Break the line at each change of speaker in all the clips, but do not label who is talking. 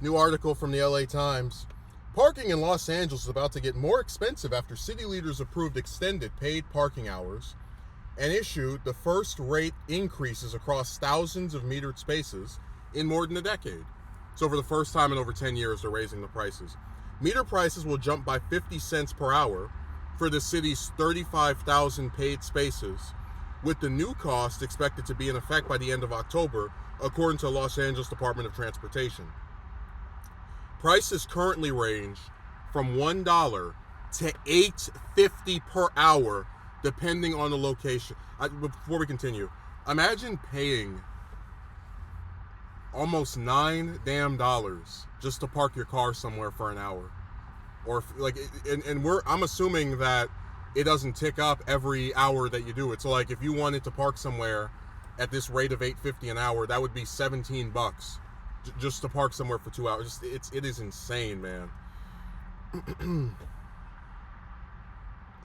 New article from the LA Times. Parking in Los Angeles is about to get more expensive after city leaders approved extended paid parking hours and issued the first rate increases across thousands of metered spaces in more than a decade. So for the first time in over 10 years, they're raising the prices. Meter prices will jump by 50 cents per hour for the city's 35,000 paid spaces, with the new cost expected to be in effect by the end of October, according to Los Angeles Department of Transportation. Prices currently range from $1 to $8.50 per hour, depending on the location. Before we continue, imagine paying almost $9 damn just to park your car somewhere for an hour, or like, I'm assuming that it doesn't tick up every hour that you do it. So like, if you wanted to park somewhere at this rate of $8.50 an hour, that would be $17 just to park somewhere for 2 hours. It is insane, man.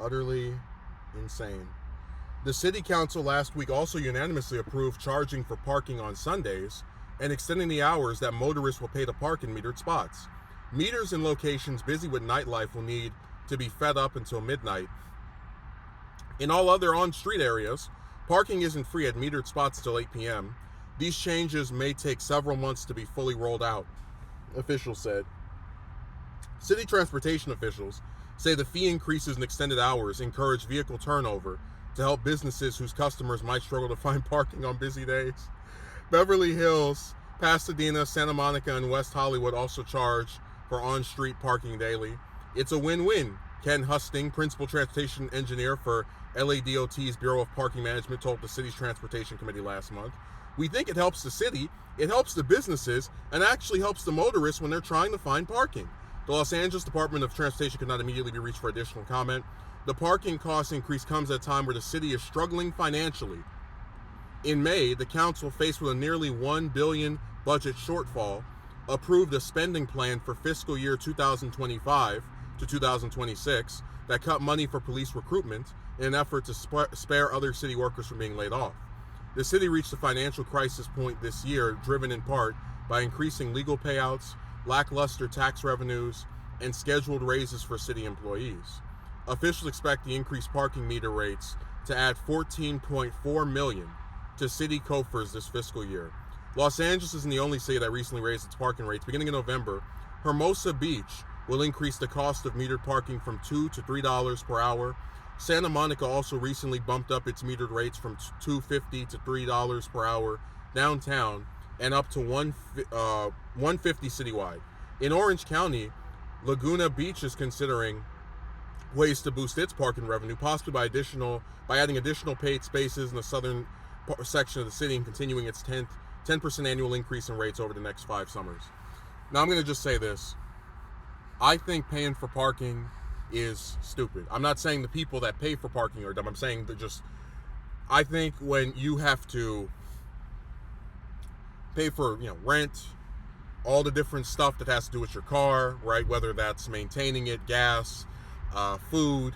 Utterly insane. The city council last week also unanimously approved charging for parking on Sundays and extending the hours that motorists will pay to park in metered spots. Meters in locations busy with nightlife will need to be fed up until midnight. In all other on-street areas, parking isn't free at metered spots until 8 p.m. These changes may take several months to be fully rolled out, officials said. City transportation officials say the fee increases and extended hours encourage vehicle turnover to help businesses whose customers might struggle to find parking on busy days. Beverly Hills, Pasadena, Santa Monica, and West Hollywood also charge for on-street parking daily. It's a win-win, Ken Husting, principal transportation engineer for LADOT's Bureau of Parking Management, told the city's transportation committee last month. We think it helps the city, it helps the businesses, and actually helps the motorists when they're trying to find parking. The Los Angeles Department of Transportation could not immediately be reached for additional comment. The parking cost increase comes at a time where the city is struggling financially. In May, the council, faced with a nearly $1 billion budget shortfall, approved a spending plan for fiscal year 2025 to 2026 that cut money for police recruitment in an effort to spare other city workers from being laid off. The city reached a financial crisis point this year, driven in part by increasing legal payouts, lackluster tax revenues, and scheduled raises for city employees. Officials expect the increased parking meter rates to add $14.4 million to city coffers this fiscal year. Los Angeles isn't the only city that recently raised its parking rates. Beginning in November, Hermosa Beach will increase the cost of metered parking from $2 to $3 per hour. Santa Monica also recently bumped up its metered rates from $2.50 to $3 per hour downtown and up to $1.50 citywide. In Orange County, Laguna Beach is considering ways to boost its parking revenue, possibly by adding additional paid spaces in the southern section of the city and continuing its 10% annual increase in rates over the next 5 summers. Now, I'm going to just say this. I think paying for parking is stupid. I'm not saying the people that pay for parking are dumb. I'm saying that I think when you have to pay for, rent, all the different stuff that has to do with your car, right? Whether that's maintaining it, gas, food,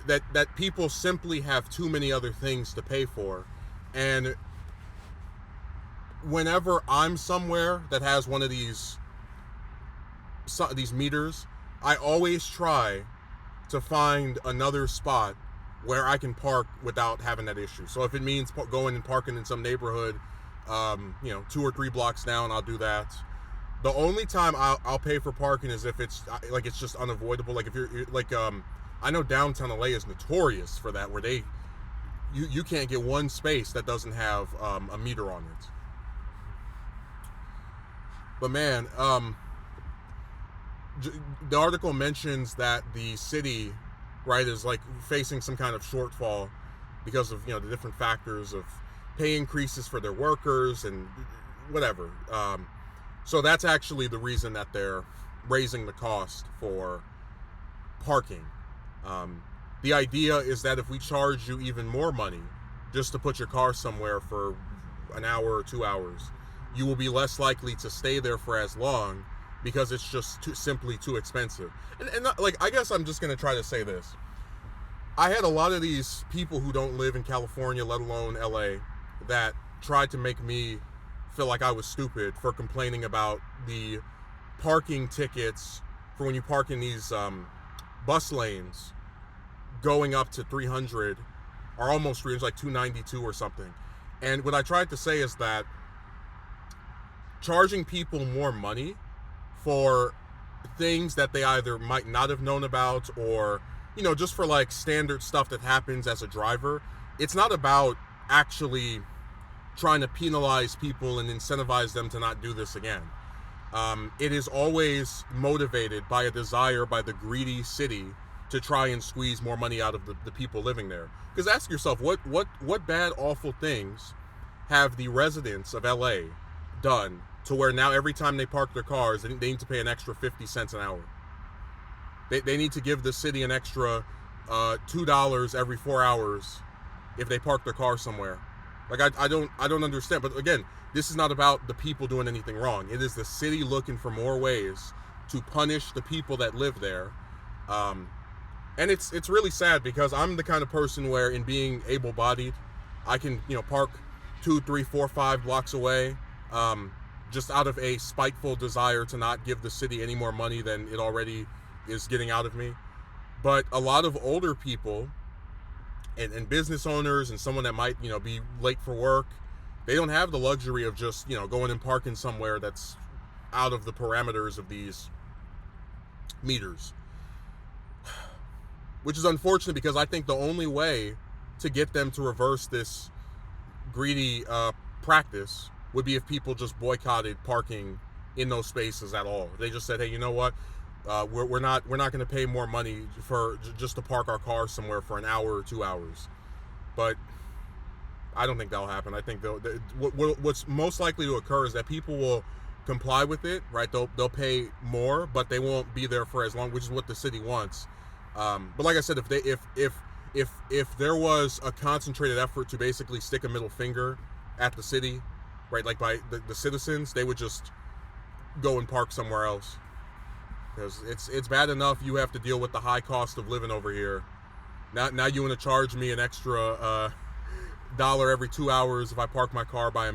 that people simply have too many other things to pay for. And whenever I'm somewhere that has one of these meters, I always try to find another spot where I can park without having that issue. So if it means going and parking in some neighborhood, 2 or 3 blocks down, I'll do that. The only time I'll pay for parking is if it's like it's just unavoidable. Like if you're like, I know downtown LA is notorious for that, where you can't get one space that doesn't have a meter on it. But man, the article mentions that the city, right, is like facing some kind of shortfall because of the different factors of pay increases for their workers and whatever. So that's actually the reason that they're raising the cost for parking. The idea is that if we charge you even more money just to put your car somewhere for an hour or 2 hours, you will be less likely to stay there for as long because it's just simply too expensive. And like, I guess I'm just going to try to say this. I had a lot of these people who don't live in California, let alone LA, that tried to make me feel like I was stupid for complaining about the parking tickets for when you park in these bus lanes going up to 300, or almost 300, like 292 or something. And what I tried to say is that charging people more money for things that they either might not have known about, or, you know, just for like standard stuff that happens as a driver, it's not about actually trying to penalize people and incentivize them to not do this again. It is always motivated by a desire by the greedy city to try and squeeze more money out of the people living there. Because ask yourself, what bad, awful things have the residents of LA done to where now every time they park their cars, they need to pay an extra 50 cents an hour? They need to give the city an extra $2 every 4 hours if they park their car somewhere. Like, I don't understand. But again, this is not about the people doing anything wrong. It is the city looking for more ways to punish the people that live there. And it's really sad, because I'm the kind of person where, in being able-bodied, I can, you know, park 2, 3, 4, 5 blocks away, just out of a spiteful desire to not give the city any more money than it already is getting out of me. But a lot of older people and business owners and someone that might, you know, be late for work, they don't have the luxury of just, you know, going and parking somewhere that's out of the parameters of these meters. Which is unfortunate, because I think the only way to get them to reverse this greedy practice would be if people just boycotted parking in those spaces at all. They just said, hey, you know what? We're not going to pay more money for just to park our cars somewhere for an hour or 2 hours. But I don't think that'll happen. I think what's most likely to occur is that people will comply with it, right? They'll pay more, but they won't be there for as long, which is what the city wants. But like I said, if there was a concentrated effort to basically stick a middle finger at the city, right, like by the citizens, they would just go and park somewhere else. Because it's bad enough you have to deal with the high cost of living over here. Now you want to charge me an extra $1 every 2 hours if I park my car by a